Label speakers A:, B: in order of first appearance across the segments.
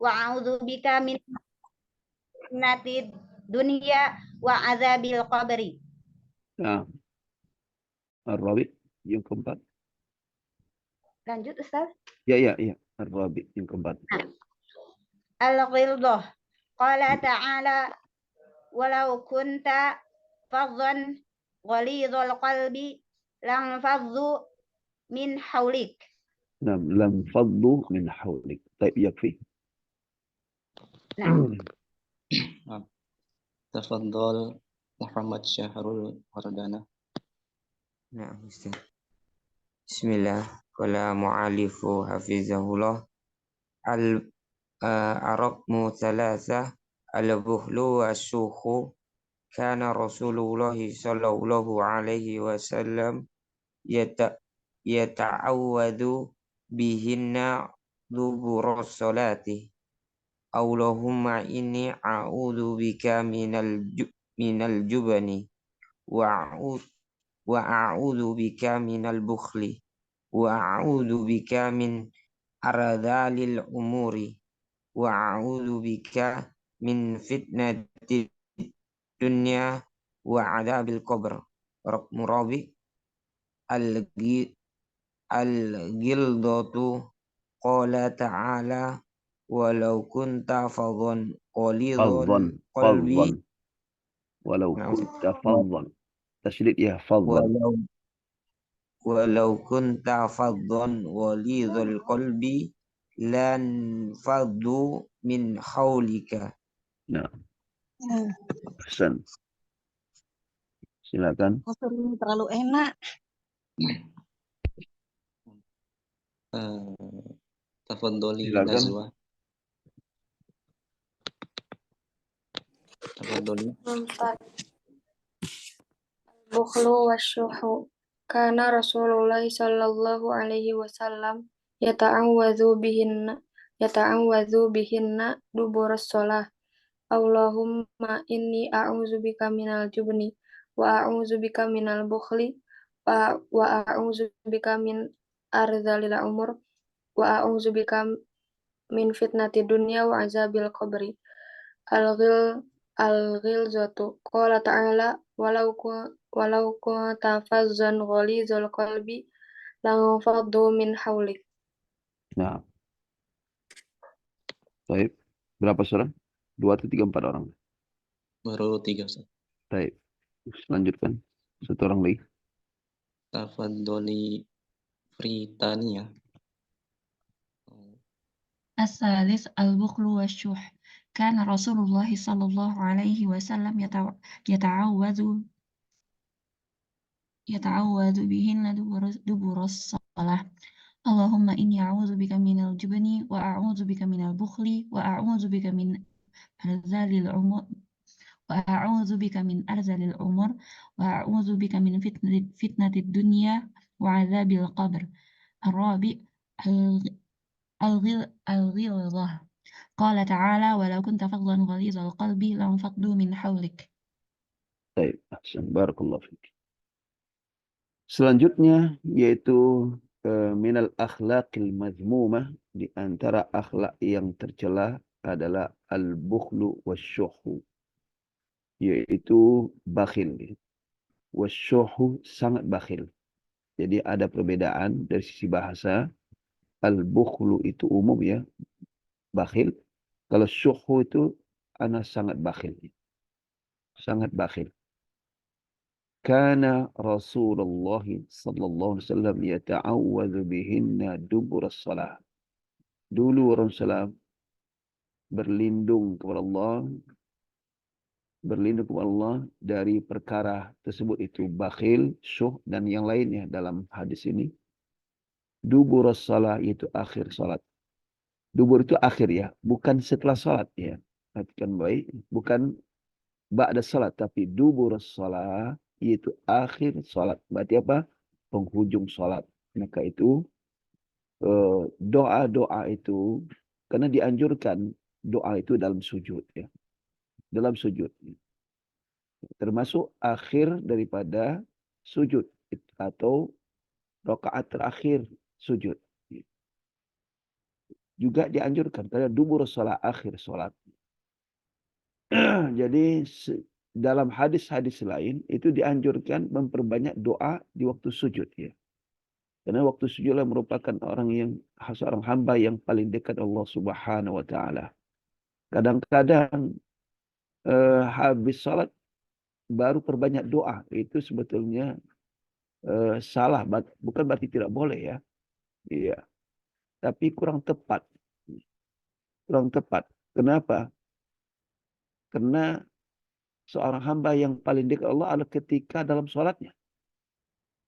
A: wa a'udzu bika min fitnatid dunya wa adzabil qabri.
B: Nah, Ar-Rabi yang keempat.
A: Lanjut Ustaz.
B: Ya. Ar-Rabi yang keempat.
A: Al-ghildah. Qala ta'ala walau kunta fadhan ghalidhal qalbi lam fadhu min haulik.
B: Lam faddu min hawlik. Baik, yakfi.
C: Tafadhal Muhammad Syahrul Wardana.
D: Nah, Bismillah. Qala mu'alifu hafizahullah. Al-araqmu thalatha al-buhlu wa syukhu. Kana Rasulullah sallallahu alaihi wasallam yata'awwadu bihinna dubura salati. Allahumma inni a'udzu bika minal jubni wa a'udzu bika minal bukhli wa a'udzu bika min aradhalil umuri wa a'udzu bika min fitnatid dunya wa adabil qabr. Rabi al-ghildatu qala ta'ala walau kunta fadhan qalidhal qalbi
B: walau kunta fadhan tasydid ya fadhan
D: walau kunta fadhan ghalidhal qalbi lan faddu min haulika.
B: Nah, Hasan. Silakan.
A: Terlalu enak.
C: Tafadholi Nazwa. Tafadholi.
E: Bukhlu wasyuhu. Kana Rasulullah sallallahu alaihi wasallam yata'awwadzu bihinna duburas shalah. Allahumma inni a'udzubika minal jubni wa a'udzubika minal bukhli wa a'udzubika min arzalil umur wa a'udzubika min fitnati dunya wa azabil qabri. Al-ghilzatu qala ta'ala walau kunta fazzan ghalizal qalbi lang faddu min haulik.
B: Nah. Baik. Berapa surah? 2 atau 3, 4 orang?
C: Baru 3 Ustaz.
B: Baik. Lanjutkan. Satu orang lagi.
C: Tafadholi Fritania.
F: As-salis al-bukhlu wasyuh. Kana Rasulullah sallallahu alaihi wasallam yata'awwadzu bihinna duburas shalah. Allahumma inni a'udzu bika minal jubni wa a'udzu bika minal bukhli wa a'udzu bika min arzalil umur wa a'udzu bika min arzalil umur wa a'udzu bika min fitnatid dunya wa 'adzabil qabr. Ar-rabi al-ghilzah. Qala ta'ala walau kunta fadlan ghalizal qalbi lam faddu min hawlik.
B: Baik, ahsan, barakallahu fiik. Selanjutnya yaitu minal akhlaqil mazmumah, di antara akhlak yang tercela adalah al-bukhlu wasyuhu, yaitu bakhil. Wasyuhu sangat bakhil. Jadi ada perbedaan dari sisi bahasa. Al-bukhlu itu umum ya, bakhil. Kalau syuhu itu ana sangat bakhil. Sangat bakhil. Kana Rasulullah sallallahu alaihi wasallam yata'awwadzu bihinna duburas shalah. Dulu Rasulullah berlindung kepada Allah dari perkara tersebut, itu bakhil, syuh dan yang lainnya dalam hadis ini. Duburas shalah itu akhir salat. Dubur itu akhir ya, bukan setelah salat ya. Perhatikan baik, bukan ba'da salat, tapi duburas shalah yaitu akhir salat. Berarti apa? Penghujung salat. Maka itu doa-doa itu, karena dianjurkan doa itu dalam sujud ya. Dalam sujud. Termasuk akhir daripada sujud atau rakaat terakhir sujud. juga dianjurkan pada dubur salat, akhir salat. Jadi dalam hadis-hadis lain itu dianjurkan memperbanyak doa di waktu sujud ya. Karena waktu sujudlah merupakan seorang hamba yang paling dekat Allah Subhanahu wa taala. Kadang-kadang habis salat baru perbanyak doa, itu sebetulnya salah, bukan berarti tidak boleh ya. Iya. Tapi kurang tepat. Kurang tepat. Kenapa? Karena seorang hamba yang paling dekat Allah adalah ketika dalam sholatnya.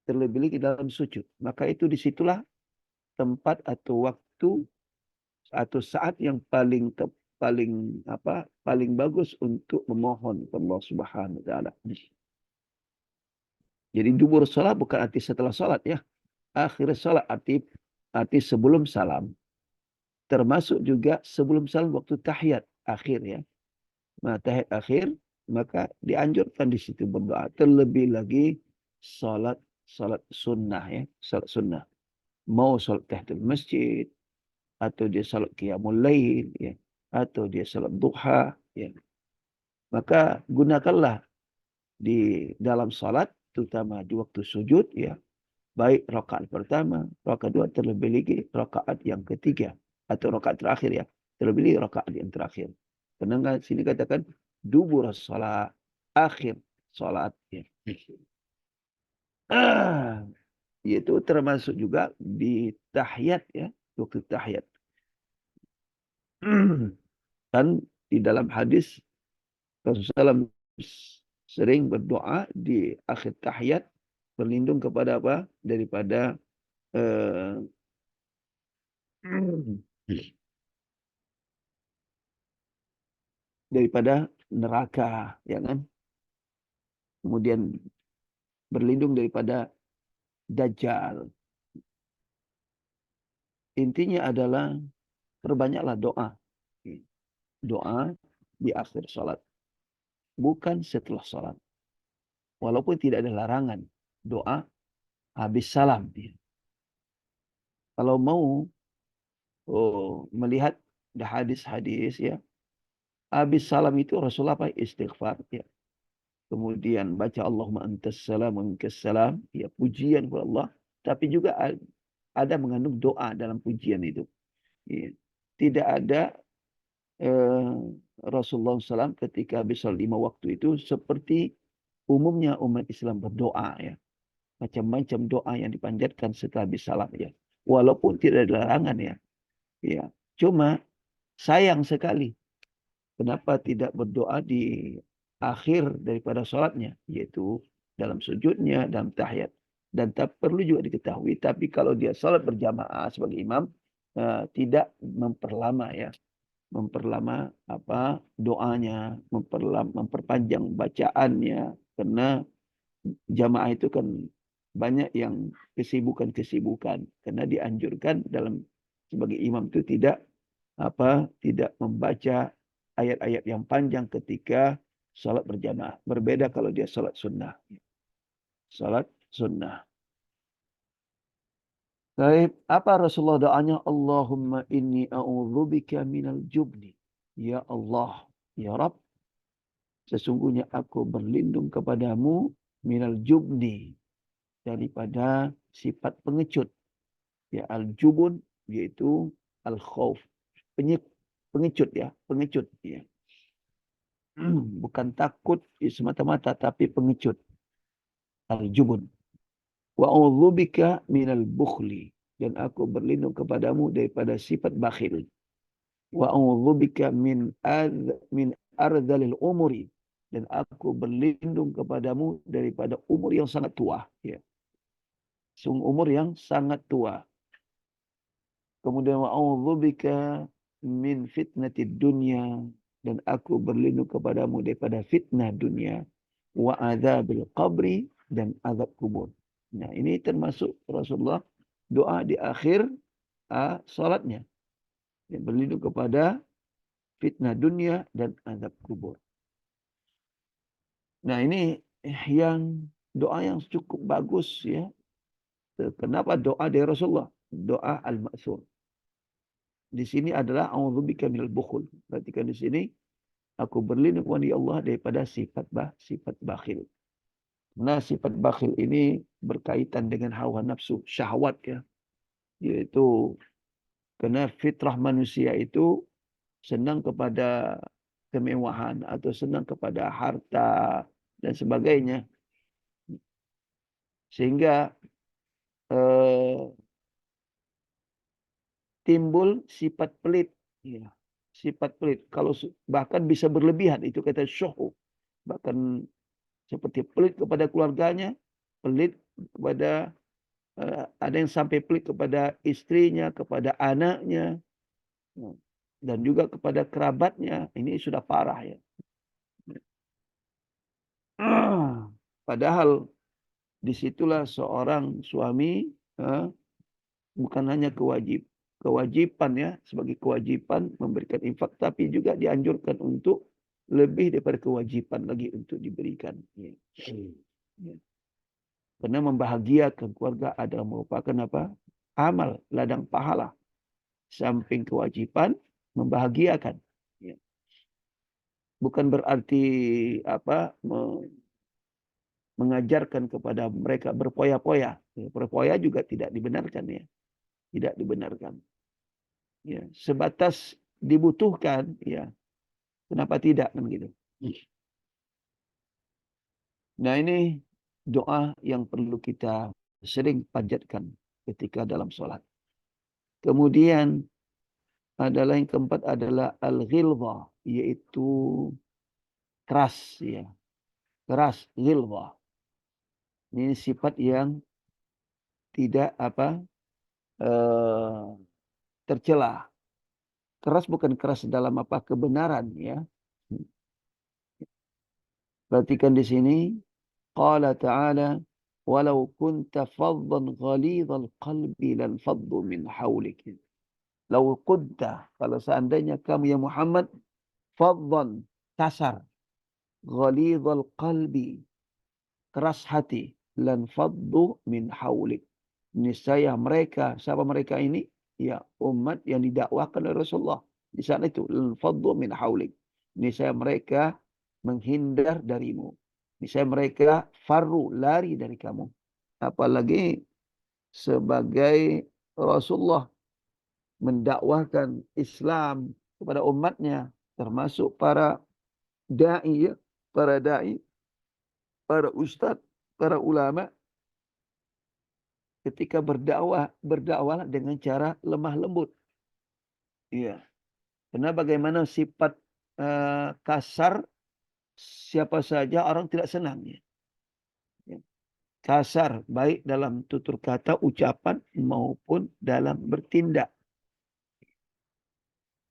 B: Terlebih lagi dalam sujud. Maka itu disitulah tempat atau waktu atau saat yang paling bagus untuk memohon kepada Allah Subhanahu wa taala. Jadi dubur salat bukan arti setelah salat ya. Akhir salat arti sebelum salam. Termasuk juga sebelum salam waktu tahiyat akhir ya. Nah, tahiyat akhir maka dianjurkan di situ berdoa. Terlebih lagi salat sunnah ya, salat sunnah. Mau salat tahiyatul masjid atau dia salat qiyamul lail ya, atau dia salat duha ya. Maka gunakanlah di dalam salat terutama di waktu sujud ya. Baik rakaat pertama, rakaat dua, terlebih lagi rakaat yang ketiga atau rakaat terakhir ya. Terlebih lagi rakaat yang terakhir. Karena sini katakan dubur salat, akhir salat ya. Yaitu termasuk juga di tahiyat ya, waktu tahiyat. Dan di dalam hadis Rasulullah SAW sering berdoa di akhir tahiyat berlindung kepada apa? Daripada neraka, ya kan? Kemudian berlindung daripada Dajjal. Intinya adalah perbanyaklah doa. Doa di akhir salat. Bukan setelah salat. Walaupun tidak ada larangan. Doa habis salam. Kalau mau melihat hadis-hadis ya. Habis salam itu Rasulullah istighfar ya. Kemudian baca Allahumma antas salam wa minkas salam. Ya, pujian kepada Allah. Tapi juga ada mengandung doa dalam pujian itu. Ya. Tidak ada Rasulullah SAW ketika habis salat 5 waktu itu seperti umumnya umat Islam berdoa ya. Macam-macam doa yang dipanjatkan setelah habis salat ya. Walaupun tidak ada larangan ya. Ya. Cuma sayang sekali. Kenapa tidak berdoa di akhir daripada salatnya, yaitu dalam sujudnya, dalam tahiyat. Dan tak perlu juga diketahui, tapi kalau dia salat berjamaah sebagai imam, tidak memperlama ya, memperlama doanya, memperpanjang bacaannya, karena jamaah itu kan banyak yang kesibukan, karena dianjurkan dalam sebagai imam itu tidak membaca ayat-ayat yang panjang ketika salat berjamaah. Berbeda kalau dia salat sunnah. Salat sunnah. Baik, apa Rasulullah doanya? Allahumma inni a'udzubika minal jubni. Ya Allah, ya Rabb, sesungguhnya aku berlindung kepadamu minal jubni, daripada sifat pengecut. Ya, al-jubun yaitu al-khauf, pengecut ya. Bukan takut semata-mata, tapi pengecut. Al-jubun. Wa a'udzubika minal bukhli, dan aku berlindung kepadamu daripada sifat bakhil. Wa a'udzubika min ardhalil umuri, dan aku berlindung kepadamu daripada umur yang sangat tua ya. Umur yang sangat tua. Kemudian wa a'udzubika min fitnatid dunya, dan aku berlindung kepadamu daripada fitnah dunia, wa adzabil qabri, dan azab kubur. Nah, ini termasuk Rasulullah doa di akhir salatnya. Yang berlindung kepada fitnah dunia dan azab kubur. Nah, ini doa yang cukup bagus ya. Kenapa doa dari Rasulullah? Doa al-ma'thur. di sini adalah a'udzubika minal bukhul. Perhatikan di sini, aku berlindung kepada Allah daripada sifat bakhil. Nah, sifat bakhil ini berkaitan dengan hawa nafsu, syahwat ya. Yaitu karena fitrah manusia itu senang kepada kemewahan atau senang kepada harta dan sebagainya. Sehingga timbul sifat pelit. Ya, sifat pelit. Kalau bahkan bisa berlebihan, itu kata syuhu. Bahkan seperti pelit kepada keluarganya, pelit kepada ada yang sampai pelit kepada istrinya, kepada anaknya, dan juga kepada kerabatnya. Ini sudah parah ya. Padahal disitulah seorang suami bukan hanya kewajiban ya, sebagai kewajiban memberikan infak, tapi juga dianjurkan untuk lebih daripada kewajiban lagi untuk diberikan. Ya. Karena membahagiakan keluarga adalah merupakan apa? Amal, ladang pahala. Samping kewajiban, membahagiakan. Ya. Bukan berarti apa? Mengajarkan kepada mereka berpoya-poya. Ya, berpoya juga tidak dibenarkan ya. Tidak dibenarkan. Ya, sebatas dibutuhkan ya. Kenapa tidak kan gitu. Nah, ini doa yang perlu kita sering panjatkan ketika dalam sholat. Kemudian adalah yang keempat adalah al-ghilzah, yaitu keras ya. Keras, ghilzah. Ini sifat yang tidak tercela. Keras bukan keras dalam kebenaran ya. Perhatikan di sini qala ta'ala walau kunta faddan ghalidhal qalbi lan faddu min hawlik. Lau kunta, kalau seandainya kamu ya Muhammad faddan, kasar, ghalidhal qalbi, keras hati, lan faddu min hawlik. Niscaya mereka, siapa mereka ini? Ya, umat yang didakwakan oleh Rasulullah. Di sana itu, lan faddu min hawlik. Niscaya mereka menghindar darimu. Niscaya mereka farru, lari dari kamu. Apalagi sebagai Rasulullah mendakwahkan Islam kepada umatnya, termasuk para dai, para ustadz, para ulama, ketika berdakwah dengan cara lemah lembut. Iya. Karena bagaimana sifat kasar, siapa saja orang tidak senang. Ya. Kasar, baik dalam tutur kata, ucapan, maupun dalam bertindak.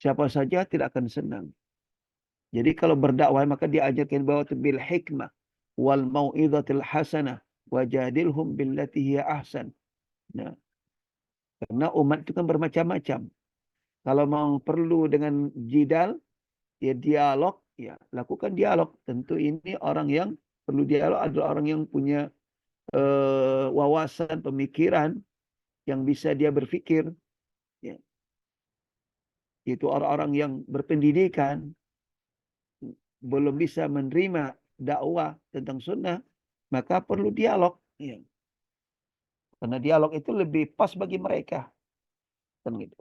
B: Siapa saja tidak akan senang. Jadi kalau berdakwah maka diajarkan bahwa bil hikmah wal mau'izatil hasanah wajadilhum billati hiya ahsan. Nah, karena umat itu kan bermacam-macam. Kalau mau perlu dengan jidal, ya dialog, ya lakukan dialog. Tentu ini orang yang perlu dialog adalah orang yang punya wawasan, pemikiran, yang bisa dia berpikir. Ya. Itu orang-orang yang berpendidikan, belum bisa menerima dakwah tentang sunnah, maka perlu dialog. Ya. Karena dialog itu lebih pas bagi mereka. Kan gitu.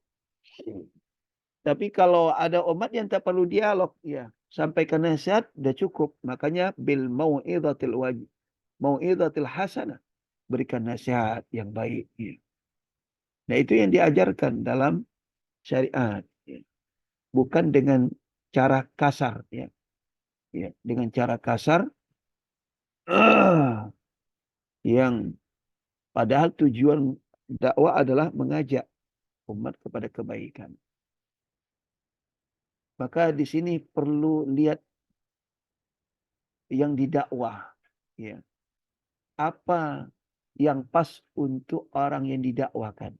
B: Tapi kalau ada umat yang tak perlu dialog, ya sampaikan nasihat sudah cukup. Makanya bil mau'izatil hasanah, berikan nasihat yang baik. Ya. Nah itu yang diajarkan dalam syariat. Ya. Bukan dengan cara kasar. Ya. Ya. Dengan cara kasar yang padahal tujuan dakwah adalah mengajak umat kepada kebaikan. Maka di sini perlu lihat yang didakwah. Ya. Apa yang pas untuk orang yang didakwakan.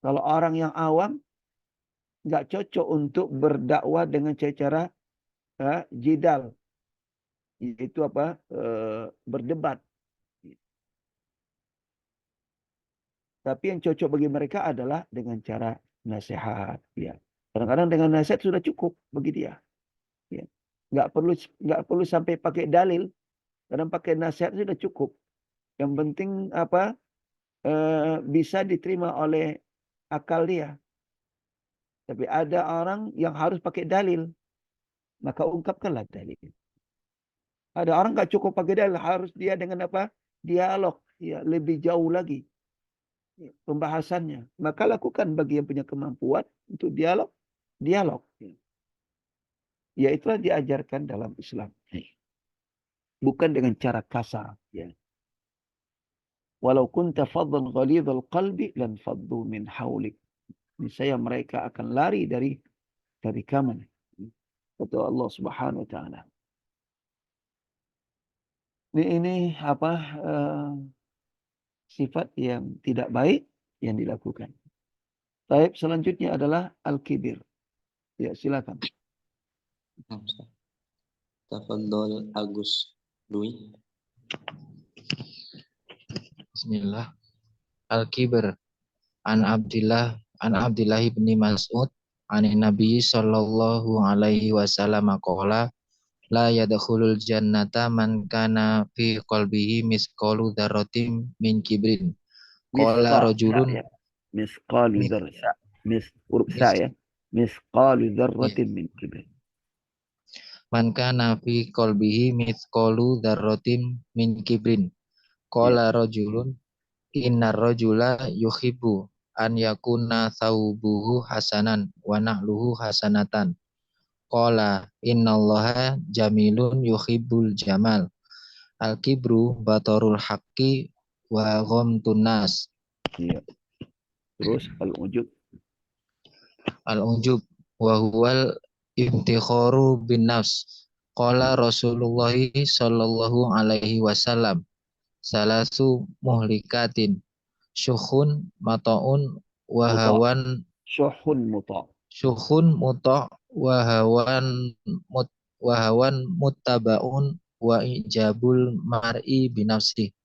B: Kalau orang yang awam, nggak cocok untuk berdakwah dengan cara jidal. Itu berdebat. Tapi yang cocok bagi mereka adalah dengan cara nasihat. Ya. Kadang-kadang dengan nasihat sudah cukup bagi dia. Ya. Nggak perlu sampai pakai dalil. Kadang pakai nasihat sudah cukup. Yang penting apa? Bisa diterima oleh akal dia. Tapi ada orang yang harus pakai dalil. Maka ungkapkanlah dalil. Ada orang nggak cukup pakai dalil. Harus dia dengan apa? Dialog. Ya, lebih jauh lagi pembahasannya. Maka lakukan bagi yang punya kemampuan untuk dialog. Dialog. Ya itulah diajarkan dalam Islam. Bukan dengan cara kasar. Ya. Walau kunta faddan ghalidhal qalbi lan faddu min haulik. Niscaya mereka akan lari dari kamu. Kata Allah Subhanahu wa taala. Ini apa sifat yang tidak baik yang dilakukan. Baik, selanjutnya adalah al-kibir. Ya, silakan.
C: Tafadhol Agus Dwi.
G: Bismillah. Al-Kibr an Abdillah bin Mas'ud an Nabi sallallahu alaihi wasallam qala la yadkhulul jannata man kana fi qalbihi misqalu dzarratin min kibrin. Qala rajulun
B: misqalu dzarratin ya. Misqalu dzarratin min kibrin.
G: Man kana fi qalbihi misqalu dzarratin min kibrin. Qala rajulun innar rajula yuhibbu an yakuna thawbuhu hasanan wa na'luhu hasanatan. Qala innallaha jamilun yuhibbul jamal. Al-kibru batarul haqqi wa ghamtun nas.
B: Iya. Terus al-ujub
G: Wa huwal iftikharu bin nafs. Qala Rasulullah sallallahu alaihi wasallam salasu muhlikatin syukhun mata'un wa hawan
B: syukhun
G: muta' wa hawan muttaba'un wa ijabul mar'i binafsi.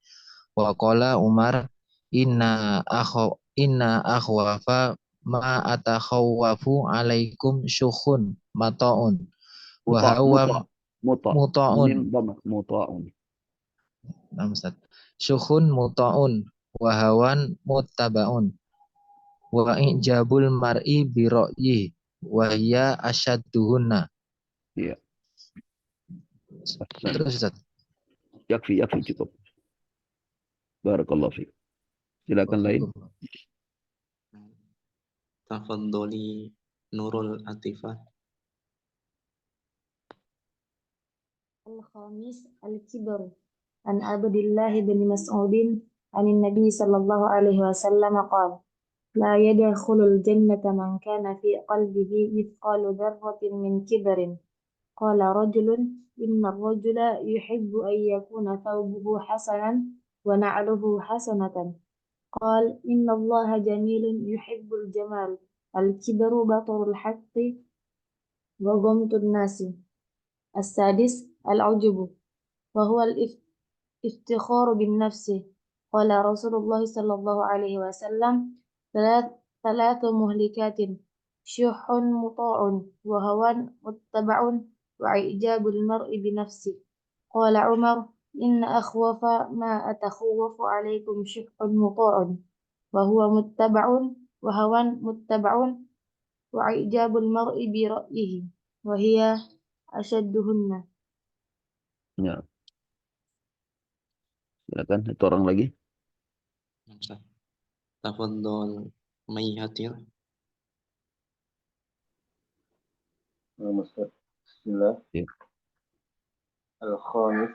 G: Wa qala Umar inna akhwafa ma atakhawwafu alaikum syukhun mata'un wa hawan muta'un. Syukhun muta'un wa hawan muttaba'un wa ijabul mar'i bi ra'yi wa hiya asyadduhunna.
B: Iya.
G: Terus Ustaz.
B: Yakfi cukup. Barakallahu fiik. Silakan lain.
C: Tafadholi Nurul Atifah.
E: Al-khamis al-kibr an Abdillah bin Mas'udin an Nabi sallallahu alaihi wasallam qala la yadkhulul jannata man kana fi qalbihi mithqalu dzarratin min kibrin. Qala rajulun inna ar-rajula yuhibbu an yakuna thawbuhu hasanan wa na'luhu hasanatan. Qala inna Allaha jamilun yuhibbul jamal. Al-kibru batarul haqqi wa ghamtun nasi. As-sadis al-ujubu wa huwa al-iftikharu bin nafsi. Qala Rasulullah sallallahu alaihi wasallam thalathu muhlikatin syuhun muta'un wa hawan muttaba'un wa ijabul mar'i bi nafsi. Qala Umar inna akhwafa ma atakhawwafu alaikum syuhun muta'un wa huwa muttaba'un wa hawan muttaba'un wa ijabul mar'i bi ra'yihi wa hiya asyadduhunna.
B: Ya. Silakan satu orang lagi.
C: Tafadhol Mayhatir.
H: Bismillah.
B: Ya.
H: Al-khamis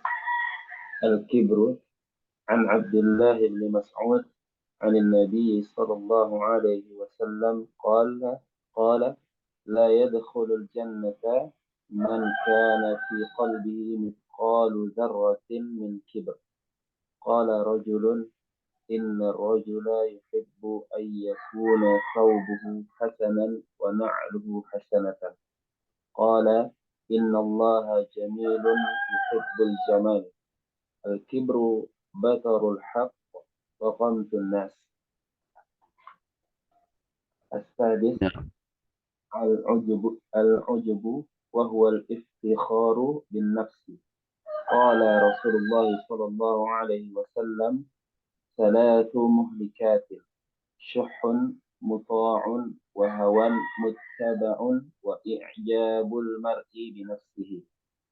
H: al-kibru an Abdullah bin Mas'ud عن النبي صلى الله عليه وسلم قال لا يدخل الجنة من كان في قلبه مثقال ذرة من كبر. قال رجل إن الرجل يحب أن يكون ثوبه حسنا ونعله حسنة. قال إن الله جميل يحب الجمال. الكبر بطر الحق وغمط الناس. السادس
B: Nah,
H: العجب وهو الافتخار بالنفس. قال رسول الله صلى الله عليه وسلم ثلاث مهلكات شح مطاع وهوى متبع وإعجاب المرء بنفسه.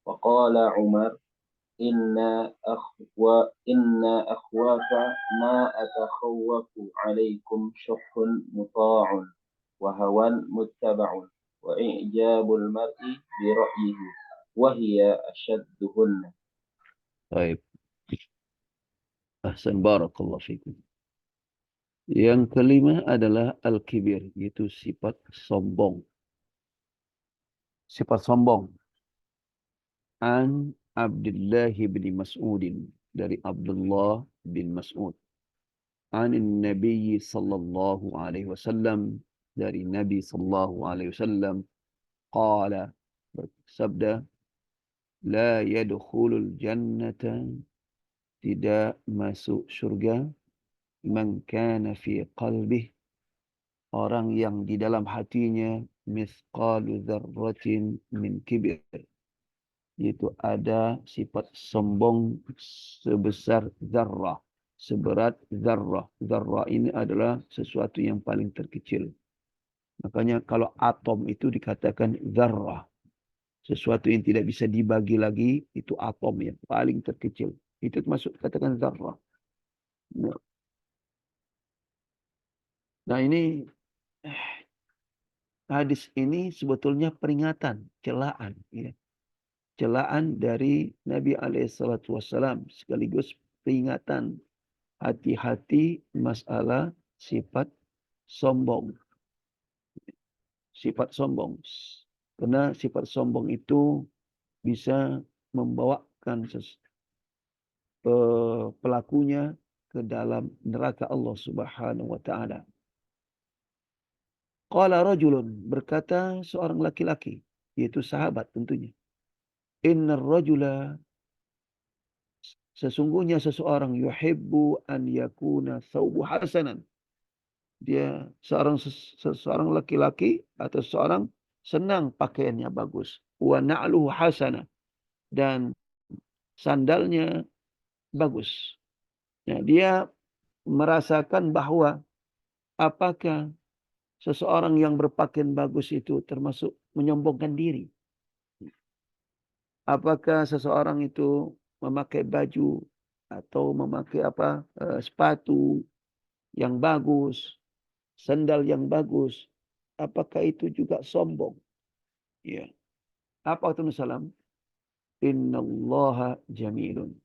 H: وقال عمر إن أخواف ما أتخوف عليكم شح مطاع وهوى متبع وإعجاب المرء برأيه وهي أشدهن.
B: baik. Ahsan barakallahu fikum. Yang kelima adalah al-kibir, yaitu sifat sombong. Sifat sombong. An Abdullah bin Mas'udin, dari Abdullah bin Mas'ud. An Nabi sallallahu alaihi wasallam, dari Nabi sallallahu alaihi wasallam, qala, bersabda, la yadkhulul jannata, tidak masuk surga, man kana fi qalbih, orang yang di dalam hatinya mithqalu dzarratin min kibir, yaitu ada sifat sombong sebesar zarrah, seberat zarrah. Zarrah ini adalah sesuatu yang paling terkecil. Makanya kalau atom itu dikatakan zarrah, sesuatu yang tidak bisa dibagi lagi, itu atom yang paling terkecil. Itu termasuk katakan zarrah. Nah ini hadis ini sebetulnya peringatan, celaan, ya. Celaan dari Nabi SAW sekaligus peringatan, hati-hati masalah sifat sombong. Sifat sombong. Karena sifat sombong itu bisa membawakan pelakunya ke dalam neraka Allah Subhanahu wa taala. Qala rajulun, berkata seorang laki-laki, yaitu sahabat tentunya. Innar rajula, sesungguhnya seseorang, yuhibbu an yakuna thawbu hasanan. Dia seorang laki-laki atau seorang senang pakaiannya bagus. Wa na'luhu hasanah, dan sandalnya bagus. Nah, dia merasakan bahwa apakah seseorang yang berpakaian bagus itu termasuk menyombongkan diri. Apakah seseorang itu memakai baju atau memakai sepatu yang bagus, sandal yang bagus, apakah itu juga sombong? Ya. Apa itu salam? Innallaha jamilun.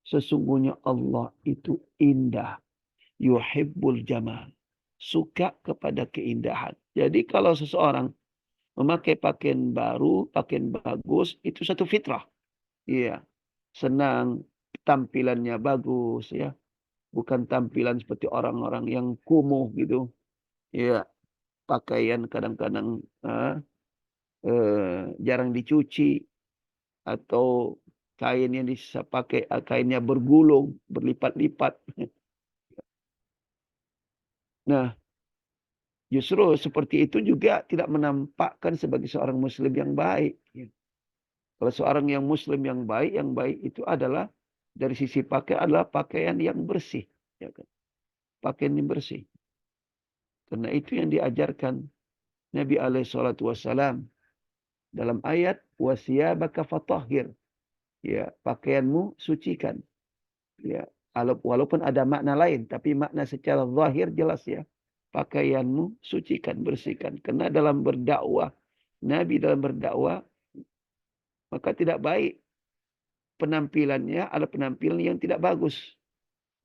B: Sesungguhnya Allah itu indah. Yuhibbul jamal. Suka kepada keindahan. Jadi kalau seseorang memakai pakaian baru, pakaian bagus, itu satu fitrah. Iya. Senang, tampilannya bagus, ya. Bukan tampilan seperti orang-orang yang kumuh gitu. Ya. Pakaian kadang-kadang jarang dicuci, atau kain yang dipakai kainnya bergulung, berlipat-lipat. Nah, justru seperti itu juga tidak menampakkan sebagai seorang muslim yang baik. Kalau seorang yang muslim yang baik itu adalah dari sisi pakaian adalah pakaian yang bersih. Ya kan? Pakaian yang bersih. Karena itu yang diajarkan Nabi SAW dalam ayat wasiyabaka fatahhir. Ya, pakaianmu sucikan. Ya, walaupun ada makna lain, tapi makna secara zahir jelas ya. Pakaianmu sucikan, bersihkan. Karena dalam berdakwah, Nabi dalam berdakwah, maka tidak baik penampilannya ada penampilan yang tidak bagus.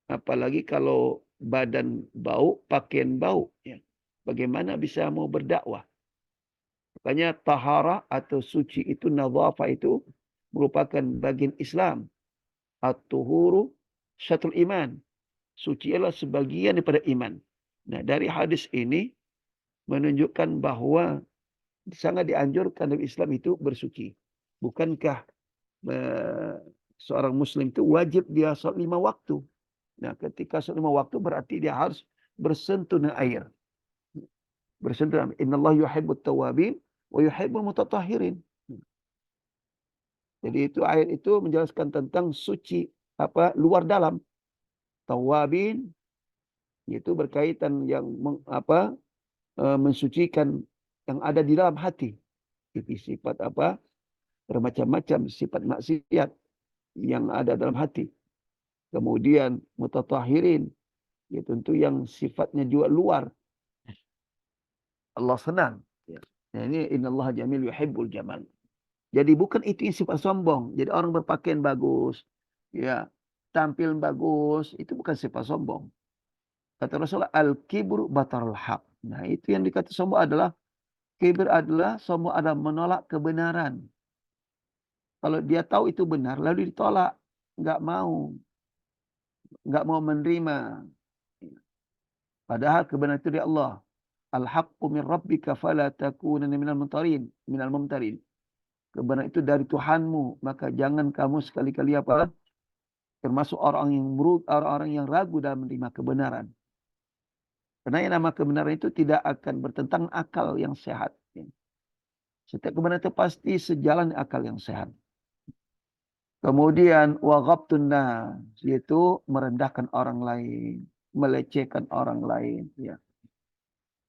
B: Apalagi kalau badan bau, pakaian bau. Ya. Bagaimana bisa mau berdakwah? Makanya tahara atau suci itu, nadhafah itu merupakan bagian Islam. At-tuhuru syatrul iman. Suci adalah sebagian daripada iman. Nah, dari hadis ini menunjukkan bahwa sangat dianjurkan dalam Islam itu bersuci. Bukankah seorang muslim itu wajib dia sholat 5 waktu? Nah, ketika sholat 5 waktu berarti dia harus bersentuh dengan air. bersentuhan. Innallaha yuhibbut tawwabin wa yuhibbul mutatahhirin. Jadi itu ayat itu menjelaskan tentang suci luar dalam. Tawwabin itu berkaitan yang mensucikan yang ada di dalam hati. Itu sifat bermacam-macam sifat maksiat yang ada dalam hati. Kemudian mutatahhirin, ya tentu yang sifatnya juga luar. Allah senang. Ya. Nah, ini innallaha jamil yuhibbul jamal. Jadi bukan itu yang sifat sombong. Jadi orang berpakaian bagus, ya, tampil bagus, itu bukan sifat sombong. Kata Rasulullah, al-kibru batarul haq. Nah, itu yang dikata sombong adalah, kibir adalah sombong adalah menolak kebenaran. Kalau dia tahu itu benar, lalu ditolak, nggak mau menerima. Padahal kebenaran itu dari Allah. Al-haqqu min rabbika fala takunanna minal mumtarin. Kebenaran itu dari Tuhanmu, maka jangan kamu sekali-kali termasuk orang-orang yang ragu dalam menerima kebenaran. Karena yang nama kebenaran itu tidak akan bertentangan akal yang sehat. Setiap kebenaran itu pasti sejalan akal yang sehat. Kemudian wa ghabtun nas, yaitu merendahkan orang lain, melecehkan orang lain, ya.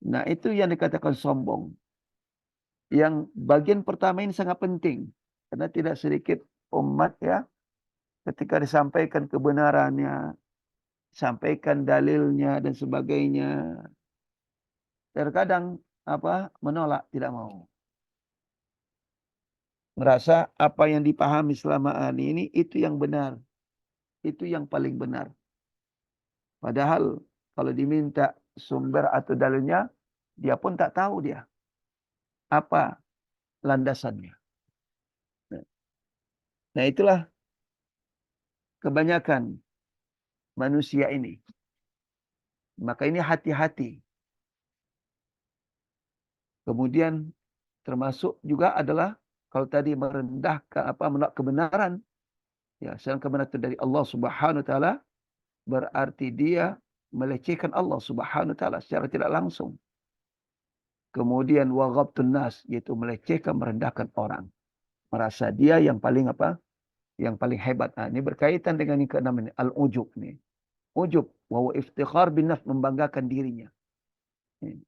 B: Nah, itu yang dikatakan sombong. Yang bagian pertama ini sangat penting. Karena tidak sedikit umat, ya, ketika disampaikan kebenarannya, sampaikan dalilnya dan sebagainya, terkadang menolak, tidak mau. Merasa apa yang dipahami selama ini itu yang benar. Itu yang paling benar. Padahal kalau diminta sumber atau dalilnya, dia pun tak tahu dia apa landasannya. Nah, itulah kebanyakan manusia ini. Maka ini hati-hati. Kemudian termasuk juga adalah kalau tadi merendahkan menolak kebenaran, ya, sedang kebenaran itu dari Allah Subhanahu wa taala, berarti dia melecehkan Allah Subhanahu wa taala secara tidak langsung. Kemudian wa ghabtun nas, yaitu melecehkan, merendahkan orang. Merasa dia yang paling yang paling hebat. Nah, ini berkaitan dengan yang keenam ini, al-ujub nih. Ujub wa iftikhar bin nafs, membanggakan dirinya.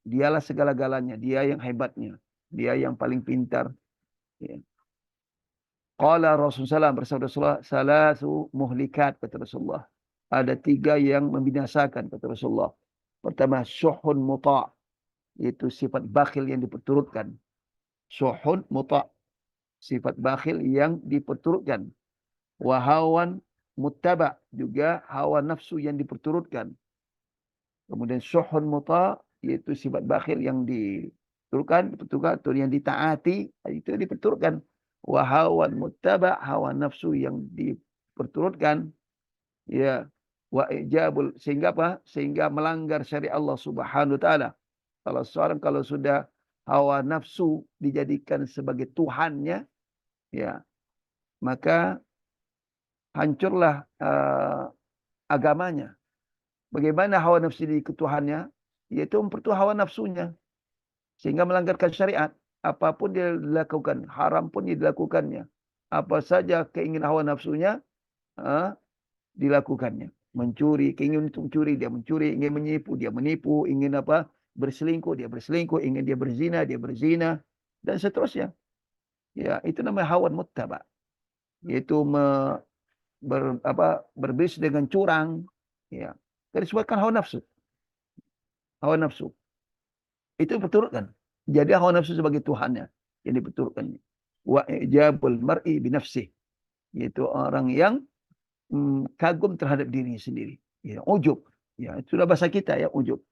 B: Dialah segala-galanya, dia yang hebatnya, dia yang paling pintar. Qala Rasulullah bersabda Rasulullah, salasu muhlikat, kata Rasulullah. Ada 3 yang membinasakan, kata Rasulullah. Pertama, syuhun muta', yaitu sifat bakhil yang diperturutkan. Syuhun muta', sifat bakhil yang diperturutkan. Wahawan muttaba', juga hawa nafsu yang diperturutkan. Kemudian syuhun muta', yaitu sifat bakhil yang diperturutkan atau yang ditaati, itu diperturutkan. Wahawan muttaba', hawa nafsu yang diperturutkan. Ya, wa ijabul, sehingga sehingga melanggar syariat Allah Subhanahu wa taala. Kalau sudah hawa nafsu dijadikan sebagai tuhannya, ya, maka hancurlah agamanya. Bagaimana hawa nafsu jadi ketuhannya? Yaitu mempertuhan hawa nafsunya, sehingga melanggarkan syariat. Apapun dia dilakukan, haram pun dia dilakukannya. Apa saja keinginan hawa nafsunya, dilakukannya. Mencuri, keinginan untuk mencuri, dia mencuri. Ingin menipu, dia menipu. Ingin berselingkuh, dia berselingkuh. Ingin dia berzina. Dan seterusnya. Ya, itu namanya hawan muttaba'. Yaitu berbisnis dengan curang. Ya, disebabkan hawa nafsu. Hawa nafsu. Itu diperturutkan. Jadi hawa nafsu sebagai Tuhannya yang diperturutkan. Wa ijabul mar'i binafsih. Yaitu orang yang kagum terhadap dirinya sendiri. Ya, ujub. Ya, itulah bahasa kita, ya, ujub.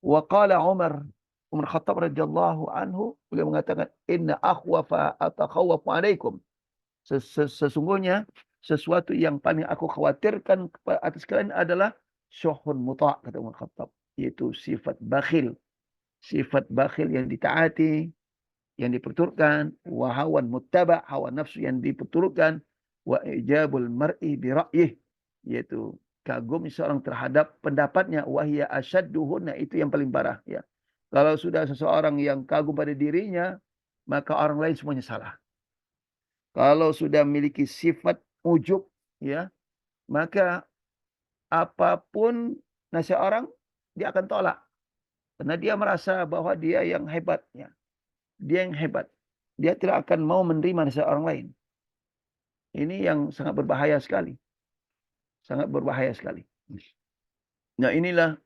B: Wa qala Umar Khattab radhiyallahu anhu, beliau mengatakan, inna akhwafa atakhawwafu alaikum. Sesungguhnya sesuatu yang paling aku khawatirkan atas kalian adalah syuhun muta', kata Umar Khattab, yaitu sifat bakhil. Sifat bakhil yang ditaati, yang diperturutkan, wa hawan muttaba', hawa nafsu yang diperturutkan, wa ijabul mar'i bi ra'yih, yaitu kagum seorang terhadap pendapatnya, wa hiya asyadduhunna, itu yang paling parah, ya. Kalau sudah seseorang yang kagum pada dirinya, maka orang lain semuanya salah. Kalau sudah memiliki sifat ujub, ya, maka apapun nasihat orang, dia akan tolak. Karena dia merasa bahwa dia yang hebatnya. Dia yang hebat. Dia tidak akan mau menerima nasihat orang lain. Ini yang sangat berbahaya sekali. Sangat berbahaya sekali. Nah, inilah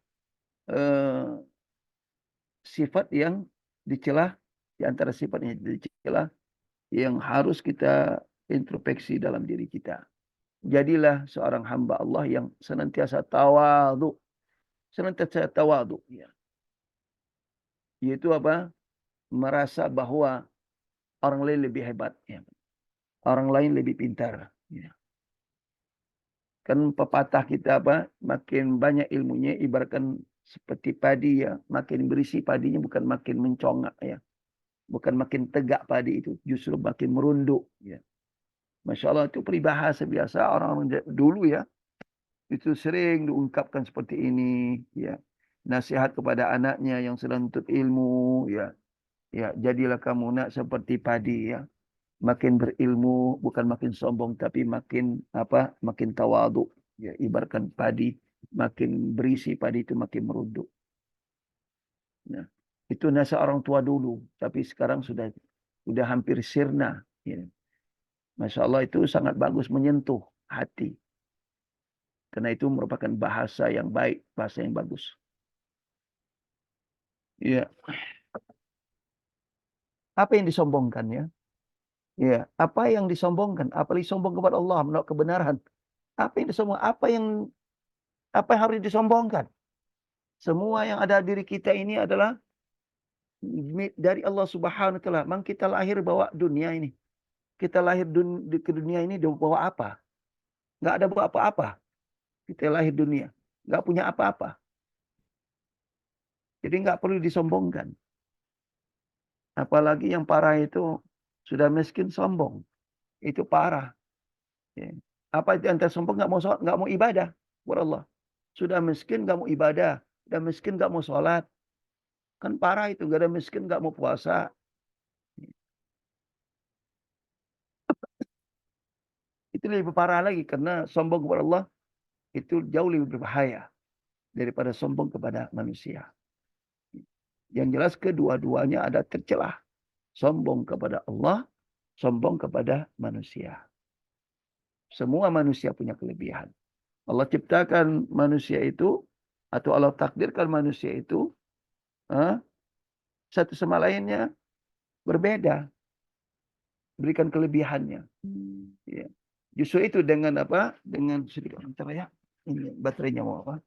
B: sifat yang dicela, di antara sifat yang dicela yang harus kita introspeksi dalam diri kita. Jadilah seorang hamba Allah yang senantiasa tawadhu. Senantiasa tawadhu. Ya. Yaitu apa? Merasa bahwa orang lain lebih hebat. Ya. Orang lain lebih pintar. Ya. Kan pepatah kita apa? Makin banyak ilmunya ibaratkan seperti padi ya. Makin berisi padinya bukan makin mencongak ya. Bukan makin tegak padi itu. Justru makin merunduk. Ya. Masya Allah itu peribahasa biasa orang-orang dulu ya. Itu sering diungkapkan seperti ini. Ya. Nasihat kepada anaknya yang sedang menuntut ilmu. Ya. Ya, jadilah kamu nak seperti padi ya. Makin berilmu bukan makin sombong tapi makin makin tawadhu. Ya, ibaratkan padi makin berisi padi itu makin merunduk. Nah, itu nasihat orang tua dulu, tapi sekarang sudah hampir sirna. Ya. Masya Allah itu sangat bagus menyentuh hati. Karena itu merupakan bahasa yang baik, bahasa yang bagus. Ya. Apa yang disombongkan ya? Ya, apa yang disombongkan? Apalagi sombong kepada Allah, menolak kebenaran. Apa yang disombongkan? Apa yang harus disombongkan? Semua yang ada diri kita ini adalah dari Allah Subhanahu wa taala. Memang kita lahir bawa dunia ini. Kita lahir ke dunia ini bawa apa? Enggak ada bawa apa-apa. Kita lahir dunia, enggak punya apa-apa. Jadi enggak perlu disombongkan. Apalagi yang parah itu sudah miskin sombong. Itu parah. Ya. Apa itu antara sombong enggak mau ibadah kepada Allah. Sudah miskin enggak mau ibadah, sudah miskin enggak mau sholat. Kan parah itu, enggak ada miskin enggak mau puasa. Itu lebih parah lagi karena sombong kepada Allah itu jauh lebih berbahaya daripada sombong kepada manusia. Yang jelas kedua-duanya ada tercelah. Sombong kepada Allah, sombong kepada manusia. Semua manusia punya kelebihan. Allah ciptakan manusia itu, atau Allah takdirkan manusia itu, satu sama lainnya berbeda. Berikan kelebihannya. Ya. Justru itu dengan apa? Dengan sedikit ya. Ini baterainya mau apa?